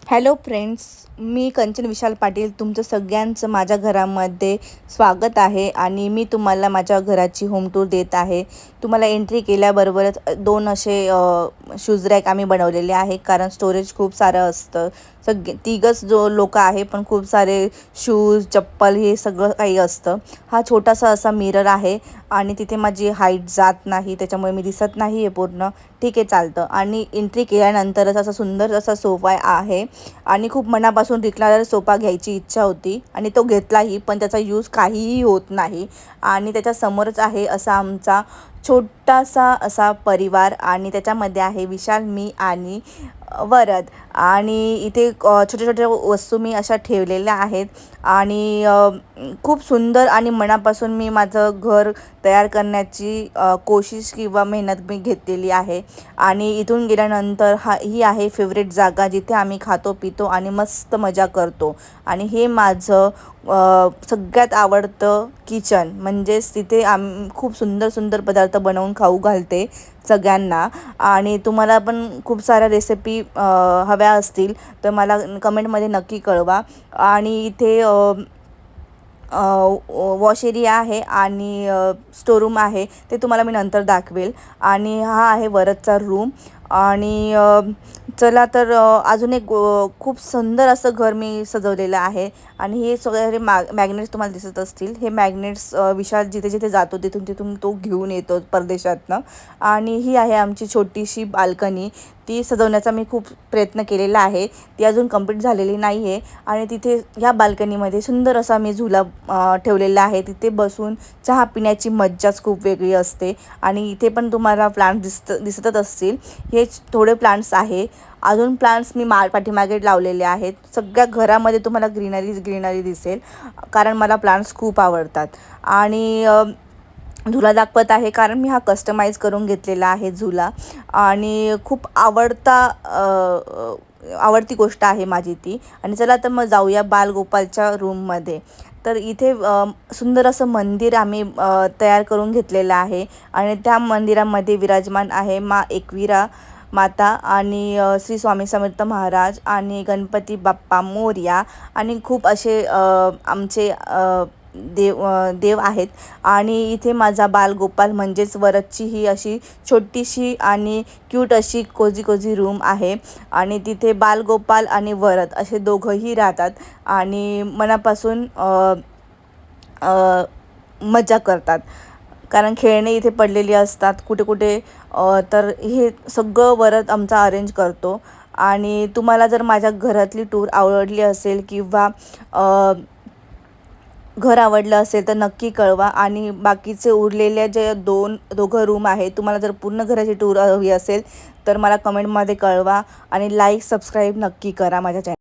Hello friends, मी कंचन विशाल पाटील तुमचं सगळ्यांचं माझ्या घरामध्ये स्वागत आहे आणि मी तुम्हाला माझ्या घराची होम टूर देत आहे. तुम्हाला एंट्री केल्याबरोबरच दोन असे शूज रॅक आम्ही बनवलेले आहे, कारण स्टोरेज खूप सारं असतं. तिघच जो लोक आहे, पण खूप सारे शूज चप्पल हे सगळं काही असतं. हा छोटासा असा मिरर आहे आणि तिथे माझी हाईट जात नाही, त्याच्यामुळे मी दिसत नाही आहे पूर्ण. ठीक आहे, चालतं. आणि एंट्री केल्यानंतरच असा सुंदर असा सोफा आहे आणि खूप मनापासून रिक्लायनर सोफा घ्यायची इच्छा होती आणि तो घेतलाही, पण त्याचा यूज काहीही होत नाही. आणि त्याच्यासमोरच आहे असा आमचा छोटासा असा परिवार आणि त्याच्यामध्ये आहे विशाल, मी आणि वरद. आणि इथे छोट्या छोट्या वस्तू मी अशा ठेवलेल्या आहेत आणि खूप सुंदर आणि मनापासून मी माझं घर तयार करण्याची कोशिश किंवा मेहनत मी घेतलेली आहे. आणि इथून गेल्यानंतर ही आहे फेवरेट जागा, जिथे आम्ही खातो पितो आणि मस्त मजा करतो. आणि हे माझं सगळ्यात आवडतं किचन, म्हणजेच तिथे खूप सुंदर सुंदर पदार्थ बनवून खाऊ घालते सगळ्यांना. आणि तुम्हाला पण खूप साऱ्या रेसिपी हव्या असतील तर मला कमेंटमध्ये नक्की कळवा. आणि इथे वॉश एरिया आहे आणि स्टोरूम आहे, ते तुम्हाला मी नंतर दाखवेल. आणि हा आहे वरदचा रूम. आणि चला तर अजून एक खूप सुंदर असं घर मी सजवलेलं आहे. आणि हे सगळे मॅग्नेट्स तुम्हाला दिसत असतील. हे मॅग्नेट्स विशाल जिथे जिथे जातो तिथून तिथून तो घेऊन येतो परदेशातनं. आणि ही आहे आमची छोटीशी बाल्कनी. ती सजवण्याचा मी खूप प्रयत्न केलेला आहे, ती अजून कंप्लीट झालेली नाही आहे. आणि तिथे ह्या बाल्कनीमध्ये सुंदर असा मी झुला ठेवलेला आहे. तिथे बसून चहा पिण्याची मज्जाच खूप वेगळी असते. आणि इथे पण तुम्हाला प्लांट्स दिसतच असतील. हे थोडे प्लांट्स आहे. अजून प्लांट्स मी पाठीमागे लावलेले आहेत. सगळ्या घरामध्ये तुम्हाला ग्रीनरी दिसेल, कारण मला प्लांट्स खूप आवडतात. आणि झुला दाखवत आहे कारण मी हा कस्टमाइज करून घेतलेला आहे झुला. आणि खूप आवडती गोष्ट आहे माझी ती. आणि चला तर मग जाऊया बालगोपालच्या रूममध्ये. तर इथे सुंदर असं मंदिर आम्ही तयार करून घेतलेलं आहे. आणि त्या मंदिरामध्ये विराजमान आहे एकविरा माता आणि श्री स्वामी समर्थ महाराज आणि गणपती बाप्पा मोरया आणि खूप असे आमचे देव आहेत. आणि इथे माझा बालगोपाल म्हणजेच वरदची ही अशी छोटीशी आणि क्यूट अशी कोजी रूम आहे. आणि तिथे बालगोपाल आणि वरद असे दोघंही राहतात आणि मनापासून मजा करतात, कारण खेळणे इथे पडलेली असतात कुठे कुठे. तर हे सगळं वरद आमचा अरेंज करतो. आणि तुम्हाला जर माझ्या घरातली टूर आवडली असेल किंवा घर आवडलं असेल तर नक्की कळवा. आणि बाकीचे उरलेल्या जे दोघं रूम आहे, तुम्हाला जर पूर्ण घराची टूर हवी असेल तर मला कमेंटमध्ये कळवा. आणि लाईक सबस्क्राईब नक्की करा माझ्या चॅनल.